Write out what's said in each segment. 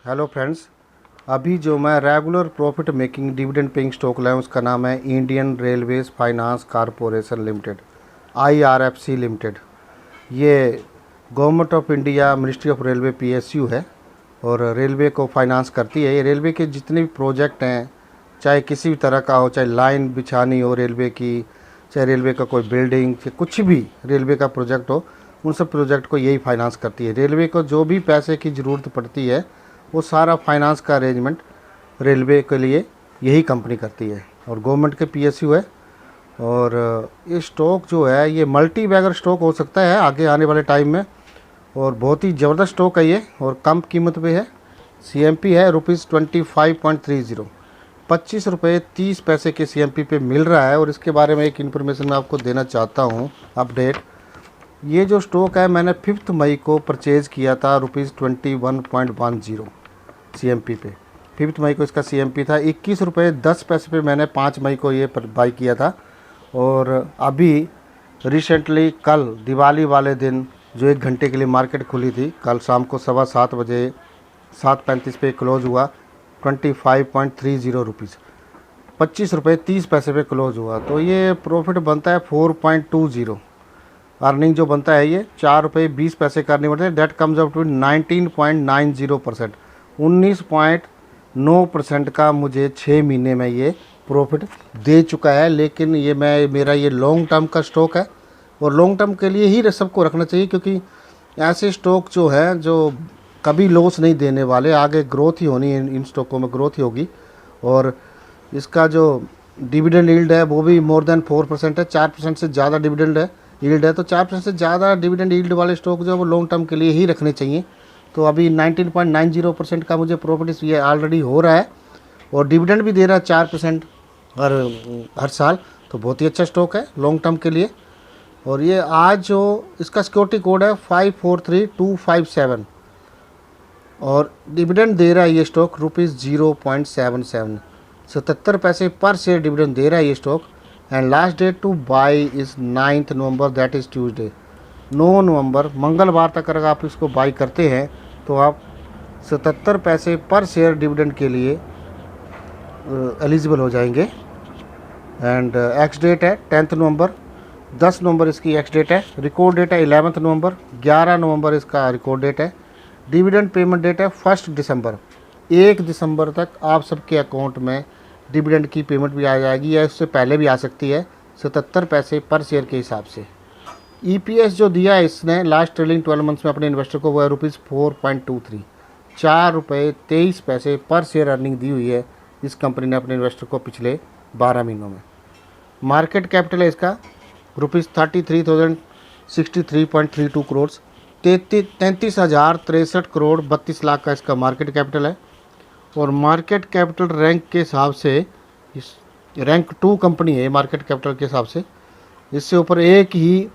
Hello friends, अभी जो मैं regular profit making dividend paying stock लाया हूँ उसका नाम है Indian Railways Finance Corporation Limited, IRFC limited. ये government of India ministry of railway PSU है और रेलवे को फाइनेंस करती है। ये रेलवे के जितने भी प्रोजेक्ट हैं, चाहे किसी भी तरह का हो, चाहे लाइन बिछानी हो रेलवे की, चाहे रेलवे का कोई बिल्डिंग, चाहे कुछ भी रेलवे का प्रोजेक्ट हो, उन सब प्रोजेक्ट को यही फाइनेंस करती है। रेलवे को जो भी पैसे की ज़रूरत पड़ती है वो सारा फाइनेंस का अरेंजमेंट रेलवे के लिए यही कंपनी करती है और गवर्नमेंट के PSU है। और ये स्टॉक जो है ये मल्टी बैगर स्टॉक हो सकता है आगे आने वाले टाइम में, और बहुत ही ज़बरदस्त स्टॉक है ये और कम कीमत पे है। CMP है ₹25.30, 25 रुपये 30 पैसे के CMP पे मिल रहा है। और इसके बारे में एक इन्फॉर्मेशन मैं आपको देना चाहता हूँ, अपडेट। ये जो स्टॉक है मैंने 5 मई को परचेज़ किया था ₹21.10 CMP पे। 5 मई को इसका CMP था 21 रुपये 10 पैसे पे। मैंने 5 मई को ये बाई किया था और अभी रिसेंटली कल दिवाली वाले दिन जो 1 घंटे के लिए मार्केट खुली थी, कल शाम को 7:15 बजे 7:35 पे क्लोज़ हुआ 25.30 रुपीज़, 25 रुपये 30 पैसे पे क्लोज़ हुआ। तो ये प्रॉफिट बनता है 4.20। अर्निंग जो बनता है ये 4 रुपये 20 पैसे का अर्निंग बनता है। डेट कम्स अप टू 19.90%, 19.9% का मुझे 6 महीने में ये प्रॉफिट दे चुका है। लेकिन ये मेरा ये लॉन्ग टर्म का स्टॉक है और लॉन्ग टर्म के लिए ही सबको रखना चाहिए, क्योंकि ऐसे स्टॉक जो हैं जो कभी लॉस नहीं देने वाले, आगे ग्रोथ ही होनी है, इन स्टॉकों में ग्रोथ ही होगी। और इसका जो डिविडेंड यील्ड है वो भी मोर देन 4% है, 4% से ज़्यादा डिविडेंड है यील्ड है। तो 4% से ज़्यादा डिविडेंड यील्ड वाले स्टॉक जो है वो लॉन्ग टर्म के लिए ही रखने चाहिए। तो अभी 19.90% का मुझे प्रॉफिट ये ऑलरेडी हो रहा है और डिविडेंड भी दे रहा है 4% हर साल। तो बहुत ही अच्छा स्टॉक है लॉन्ग टर्म के लिए। और ये आज जो इसका सिक्योरिटी कोड है 543257 और डिविडेंड दे रहा है ये स्टॉक ₹0.77, 77 पैसे पर शेयर डिविडेंड दे रहा है ये stock. And last date to buy is 9 November, that is Tuesday. 9 नवंबर मंगलवार तक अगर आप इसको बाई करते हैं तो आप 77 पैसे पर शेयर डिविडेंड के लिए एलिजिबल हो जाएंगे। एंड एक्स डेट है 10 नवंबर, 10 नवंबर इसकी एक्स डेट है। रिकॉर्ड डेट है 11 नवंबर, 11 नवंबर इसका रिकॉर्ड डेट है। डिविडेंड पेमेंट डेट है 1 दिसंबर। 1 दिसंबर तक आप सबके अकाउंट में डिविडेंड की पेमेंट भी आ जाएगी या उससे पहले भी आ सकती है, 77 पैसे पर शेयर के हिसाब से। EPS जो दिया है इसने लास्ट ट्रेलिंग 12 मंथ्स में अपने इन्वेस्टर को वो है ₹4.23, 4 रुपये 23 पैसे पर शेयर अर्निंग दी हुई है इस कंपनी ने अपने इन्वेस्टर को पिछले 12 महीनों में। मार्केट कैपिटल है इसका ₹33,063.32 करोड़, 33,063 करोड़ 32 लाख का इसका मार्केट कैपिटल है। और मार्केट कैपिटल रैंक के हिसाब से इस रैंक 2 कंपनी है मार्केट कैपिटल के हिसाब से। इससे ऊपर एक ही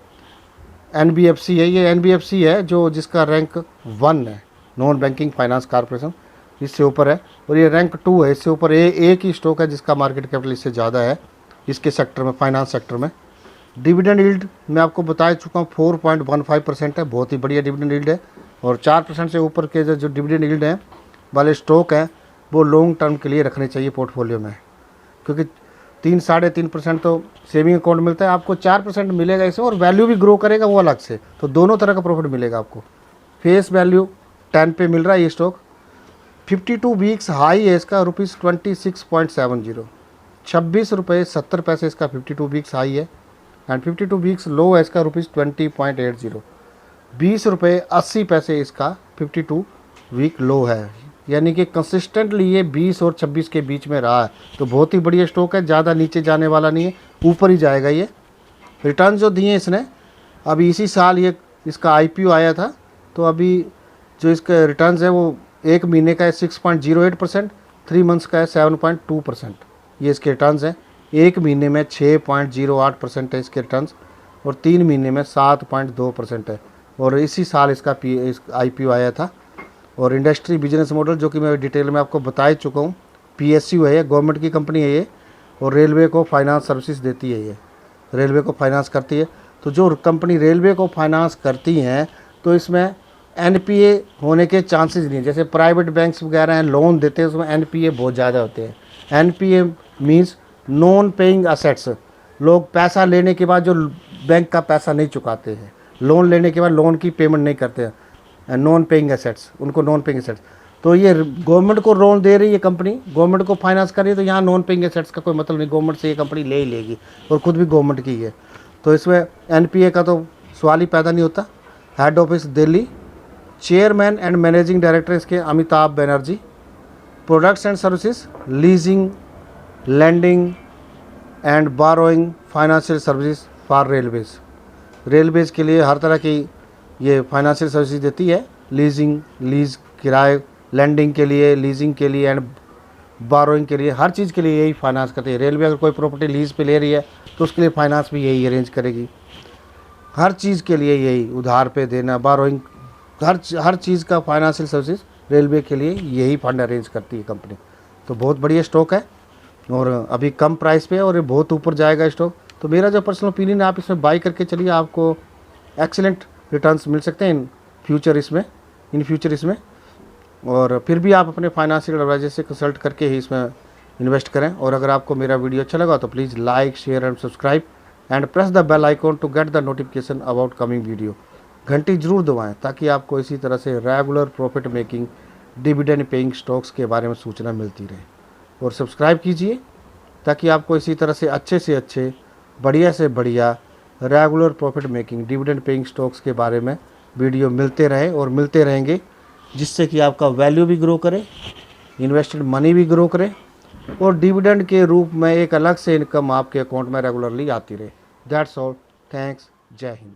NBFC है, ये NBFC है जो जिसका रैंक 1 है, नॉन बैंकिंग फाइनेंस कॉर्पोरेशन, इससे ऊपर है। और ये रैंक 2 है, इससे ऊपर एक ही स्टॉक है जिसका मार्केट कैपिटल इससे ज़्यादा है इसके सेक्टर में, फाइनेंस सेक्टर में। डिविडेंड यील्ड मैं आपको बता चुका हूँ 4.15% है, बहुत ही बढ़िया डिविडेंड यील्ड है। और 4% से ऊपर के जो डिविडेंड यील्ड हैं वाले स्टॉक हैं वो लॉन्ग टर्म के लिए रखने चाहिए पोर्टफोलियो में, क्योंकि 3-3.5% तो सेविंग अकाउंट मिलता है, आपको 4% मिलेगा इसे और वैल्यू भी ग्रो करेगा वो अलग से। तो दोनों तरह का प्रॉफिट मिलेगा आपको। फेस वैल्यू 10 पे मिल रहा है ये स्टॉक। 52 वीक्स हाई है इसका ₹26.70, 26 रुपये 70 पैसे इसका 52 वीक्स हाई है। एंड 52 वीक्स लो है इसका ₹20.80, 20 रुपये 80 पैसे इसका 52 वीक लो है। यानी कि कंसिस्टेंटली ये 20 और 26 के बीच में रहा है। तो बहुत ही बढ़िया स्टॉक है, ज़्यादा नीचे जाने वाला नहीं है, ऊपर ही जाएगा ये। रिटर्न जो दिए इसने, अभी इसी साल ये इसका IPO आया था, तो अभी जो इसका रिटर्न्स है वो 1 महीने का है 6.08%, 3 मंथ्स का है 7.2%। ये इसके रिटर्न्स हैं। 1 महीने में 6.08% है इसके रिटर्न्स और 3 महीने में 7.2% है। और इसी साल इसका IPO आया था। और इंडस्ट्री बिजनेस मॉडल जो कि मैं डिटेल में आपको बता ही चुका हूँ, PSU है ये, गवर्नमेंट की कंपनी है ये और रेलवे को फाइनेंस सर्विसेज देती है, ये रेलवे को फाइनेंस करती है। तो जो कंपनी रेलवे को फाइनेंस करती हैं तो इसमें एनपीए होने के चांसेस नहीं है। जैसे प्राइवेट बैंक्स वगैरह हैं लोन देते हैं, उसमें एनपीए बहुत ज़्यादा होते हैं। NPA means non paying assets. लोग पैसा लेने के बाद जो बैंक का पैसा नहीं चुकाते हैं, लोन लेने के बाद लोन की पेमेंट नहीं करते हैं, नॉन पेइंग एसेट्स, उनको नॉन पेइंग एसेट्स। तो ये गवर्नमेंट को लोन दे रही है कंपनी, गवर्नमेंट को फाइनेंस कर रही है, तो यहाँ नॉन पेइंग एसेट्स का कोई मतलब नहीं, गवर्नमेंट से ये कंपनी ले ही लेगी और खुद भी गवर्नमेंट की है। तो इसमें एनपीए का तो सवाल ही पैदा नहीं होता। Head office Delhi, chairman and managing director इसके Amitabh Banerjee. Products and services, leasing, lending and borrowing, financial services for railways. Railways के लिए हर तरह की ये फाइनेंशियल सर्विसेज देती है, लीजिंग, लीज किराए, लैंडिंग के लिए, लीजिंग के लिए एंड बारोइंग के लिए, हर चीज़ के लिए यही फाइनेंस करती है। रेलवे अगर कोई प्रॉपर्टी लीज पे ले रही है तो उसके लिए फाइनेंस भी यही अरेंज करेगी। हर चीज़ के लिए यही, उधार पे देना, बारोइंग, हर चीज़ का फाइनेंशियल सर्विसेज रेलवे के लिए यही फंड अरेंज करती है कंपनी। तो बहुत बढ़िया स्टॉक है और अभी कम प्राइस पे है और ये बहुत ऊपर जाएगा स्टॉक। तो मेरा जो पर्सनल ओपिनियन है, आप इसमें बाई करके चलिए, आपको एक्सीलेंट रिटर्न्स मिल सकते हैं इन फ्यूचर इसमें। और फिर भी आप अपने फाइनेंशियल एडवाइजर से कंसल्ट करके ही इसमें इन्वेस्ट करें। और अगर आपको मेरा वीडियो अच्छा लगा तो please like, share and subscribe and press the bell icon to get the notification about coming video. घंटी जरूर दबाएं ताकि आपको इसी तरह से regular profit making, dividend paying stocks के बारे में सूचना मिलती रहे। और सब्सक्राइब कीजिए ताकि आपको इसी तरह से अच्छे, बढ़िया से बढ़िया regular profit making, dividend paying stocks के बारे में वीडियो मिलते रहे और मिलते रहेंगे, जिससे कि आपका वैल्यू भी ग्रो करे, इन्वेस्टेड मनी भी ग्रो करे और डिविडेंड के रूप में एक अलग से इनकम आपके अकाउंट में रेगुलरली आती रहे। दैट्स ऑल, थैंक्स, जय हिंद।